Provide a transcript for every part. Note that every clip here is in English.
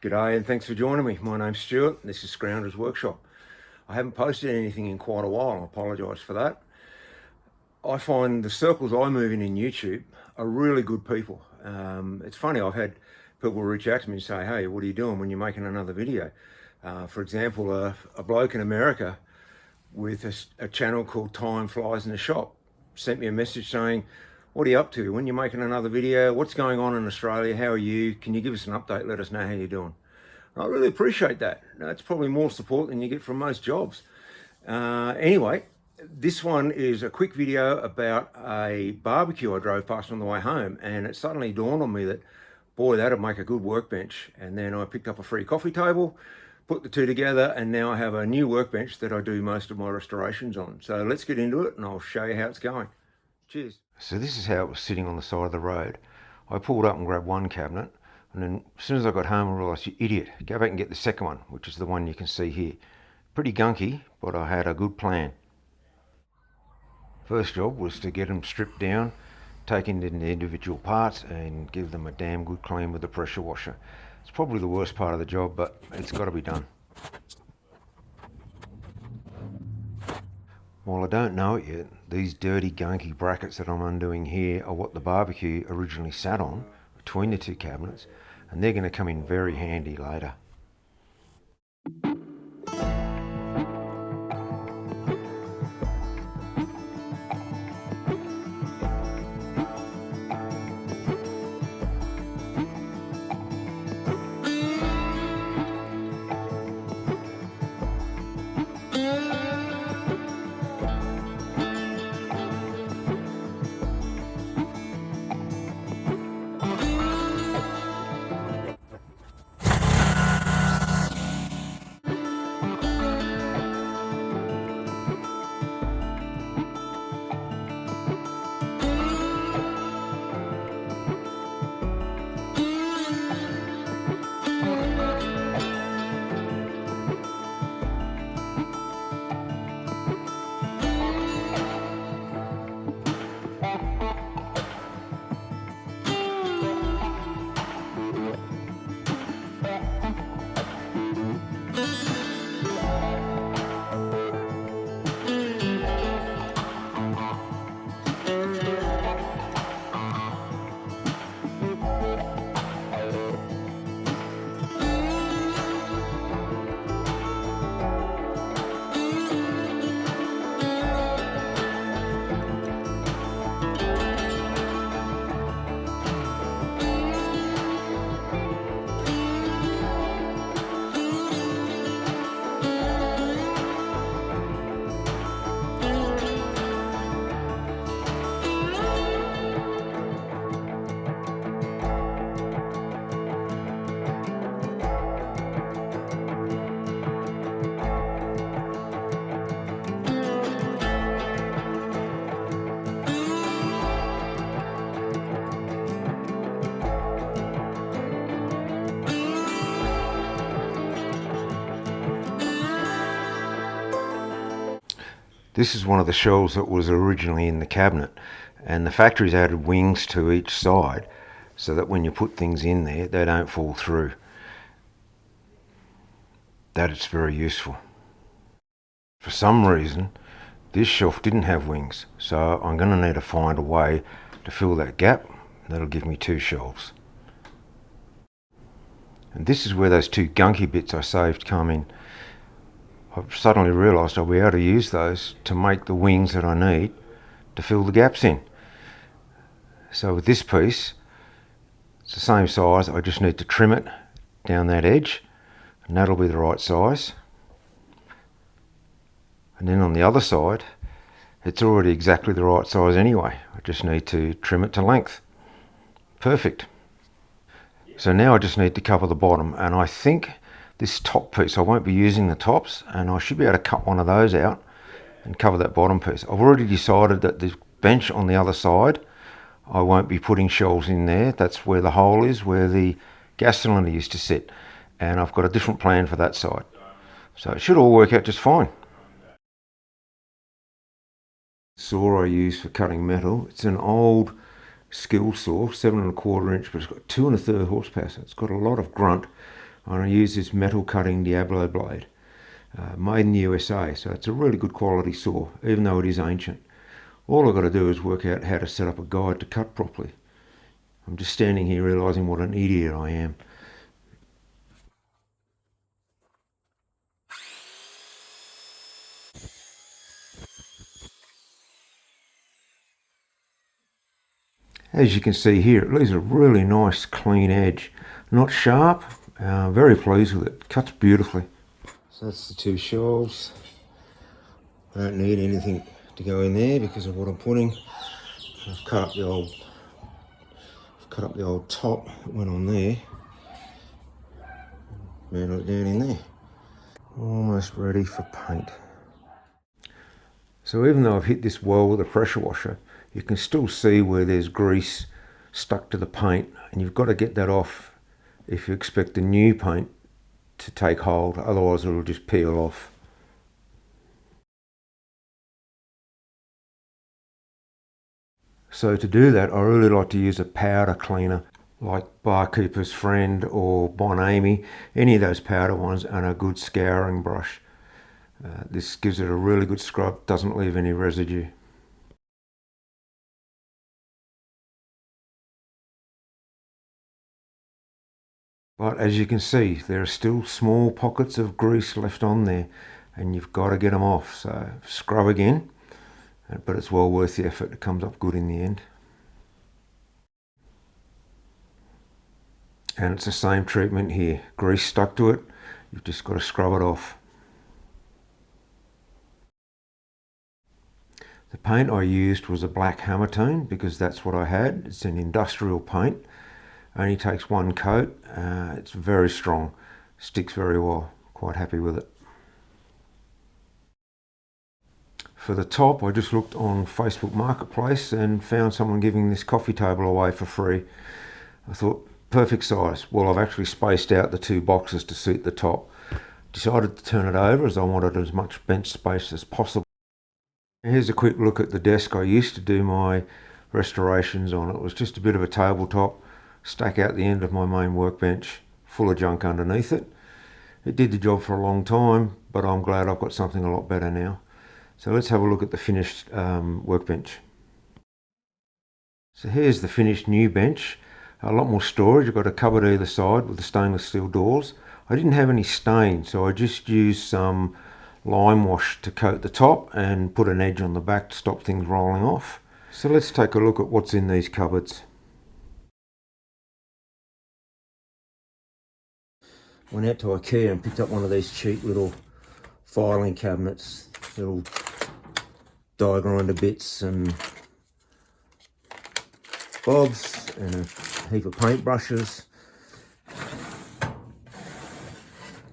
G'day and thanks for joining me. My name's Stuart and this is Scrounger's Workshop. I haven't posted anything in quite a while, I apologise for that. I find the circles I move in YouTube are really good people. It's funny, I've had people reach out to me and say, hey, what are you doing when you're making another video? For example, a bloke in America with a channel called Time Flies in the Shop sent me a message saying, what are you up to? When you're making another video? What's going on in Australia? How are you? Can you give us an update? Let us know how you're doing. I really appreciate that. That's probably more support than you get from most jobs. Anyway, this one is a quick video about a barbecue I drove past on the way home, and it suddenly dawned on me that, boy, that'd make a good workbench. And then I picked up a free coffee table, put the two together, and now I have a new workbench that I do most of my restorations on. So let's get into it and I'll show you how it's going. Cheers. So this is how it was sitting on the side of the road. I pulled up and grabbed one cabinet, and then as soon as I got home I realised, you idiot, go back and get the second one, which is the one you can see here. Pretty gunky, but I had a good plan. First job was to get them stripped down, taken into individual parts and give them a damn good clean with a pressure washer. It's probably the worst part of the job, but it's got to be done. While I don't know it yet, these dirty gunky brackets that I'm undoing here are what the barbecue originally sat on between the two cabinets, and they're going to come in very handy later. This is one of the shelves that was originally in the cabinet, and the factory's added wings to each side so that when you put things in there they don't fall through. That is very useful. For some reason this shelf didn't have wings, so I'm going to need to find a way to fill that gap. That'll give me two shelves. And this is where those two gunky bits I saved come in. I've suddenly realised I'll be able to use those to make the wings that I need to fill the gaps in. So with this piece, it's the same size, I just need to trim it down that edge, and that'll be the right size. And then on the other side, it's already exactly the right size anyway. I just need to trim it to length. Perfect. So now I just need to cover the bottom, and I think this top piece, I won't be using the tops, and I should be able to cut one of those out and cover that bottom piece. I've already decided that the bench on the other side, I won't be putting shelves in there. That's where the hole is, where the gas cylinder used to sit, and I've got a different plan for that side. So it should all work out just fine. Saw I use for cutting metal, it's an old skill saw, 7 1/4 inch, but it's got 2 1/3 horsepower, so it's got a lot of grunt, And I use this metal cutting Diablo blade, made in the USA, so it's a really good quality saw, even though it is ancient. All I've got to do is work out how to set up a guide to cut properly. I'm just standing here realising what an idiot I am. As you can see here, it leaves a really nice clean edge. Not sharp, very pleased with it. Cuts beautifully. So that's the two shelves. I don't need anything to go in there because of what I'm putting. I've cut up the old top that went on there. Mounted it down in there. Almost ready for paint. So even though I've hit this well with a pressure washer, you can still see where there's grease stuck to the paint, and you've got to get that off if you expect the new paint to take hold, otherwise it'll just peel off. So to do that, I really like to use a powder cleaner like Barkeeper's Friend or Bon-Ami, any of those powder ones, and a good scouring brush. This gives it a really good scrub, doesn't leave any residue. But as you can see, there are still small pockets of grease left on there, and you've got to get them off. So scrub again, but it's well worth the effort. It comes up good in the end. And it's the same treatment here. Grease stuck to it, you've just got to scrub it off. The paint I used was a black hammer tone because that's what I had. It's an industrial paint. Only takes one coat. It's very strong. Sticks very well. Quite happy with it. For the top, I just looked on Facebook Marketplace and found someone giving this coffee table away for free. I thought, perfect size. Well, I've actually spaced out the two boxes to suit the top. Decided to turn it over as I wanted as much bench space as possible. Here's a quick look at the desk I used to do my restorations on. It was just a bit of a tabletop, stack out the end of my main workbench, full of junk underneath it. It did the job for a long time, but I'm glad I've got something a lot better now. So let's have a look at the finished workbench. So here's the finished new bench. A lot more storage. I've got a cupboard either side with the stainless steel doors. I didn't have any stain, so I just used some lime wash to coat the top and put an edge on the back to stop things rolling off. So let's take a look at what's in these cupboards. Went out to IKEA and picked up one of these cheap little filing cabinets, little die grinder bits and bobs, and a heap of paint brushes,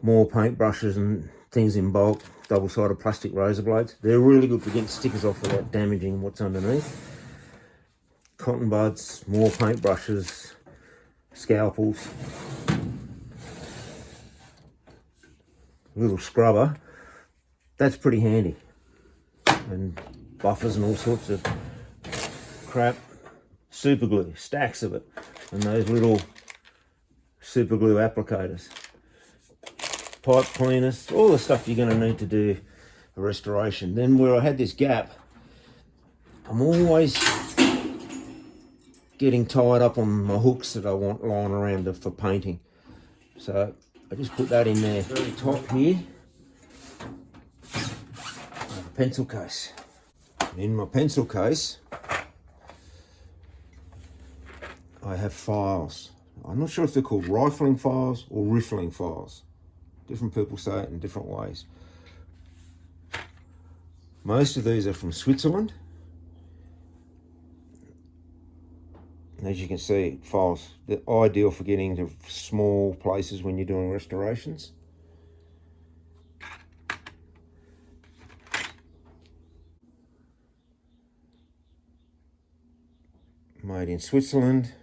more paint brushes and things in bulk, double-sided plastic razor blades. They're really good for getting stickers off without damaging what's underneath. Cotton buds, more paint brushes, scalpels, little scrubber. That's pretty handy. And buffers and all sorts of crap. Super glue, stacks of it. And those little super glue applicators. Pipe cleaners, all the stuff you're going to need to do a restoration. Then where I had this gap, I'm always getting tied up on my hooks that I want lying around for painting. So I just put that in there. Very top here, I have a pencil case. And in my pencil case, I have files. I'm not sure if they're called rifling files or riffling files. Different people say it in different ways. Most of these are from Switzerland. And as you can see, files, they're ideal for getting to small places when you're doing restorations. Made in Switzerland.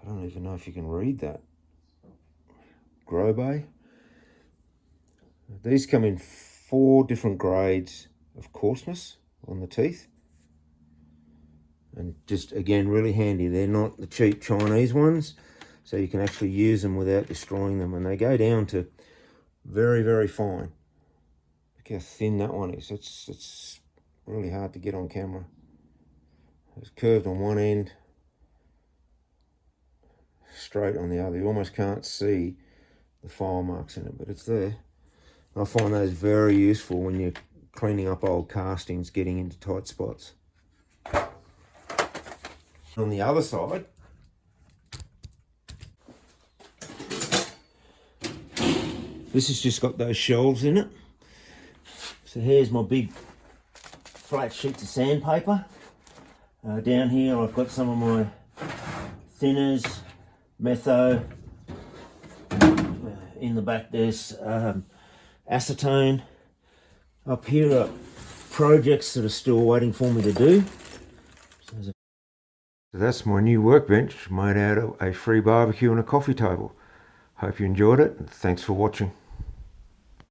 I don't even know if you can read that. Grobe. These come in 4 different grades of coarseness on the teeth. And just, again, really handy. They're not the cheap Chinese ones. so you can actually use them without destroying them, and they go down to very, very fine. Look how thin that one is. It's really hard to get on camera. It's curved on one end, straight on the other. You almost can't see the file marks in it, but it's there. I find those very useful when you're cleaning up old castings, getting into tight spots. On the other side, this has just got those shelves in it. So here's my big flat sheets of sandpaper. Down here I've got some of my thinners, metho. In the back there's acetone. Up here are projects that are still waiting for me to do. So that's my new workbench made out of a free barbecue and a coffee table. Hope you enjoyed it, and thanks for watching.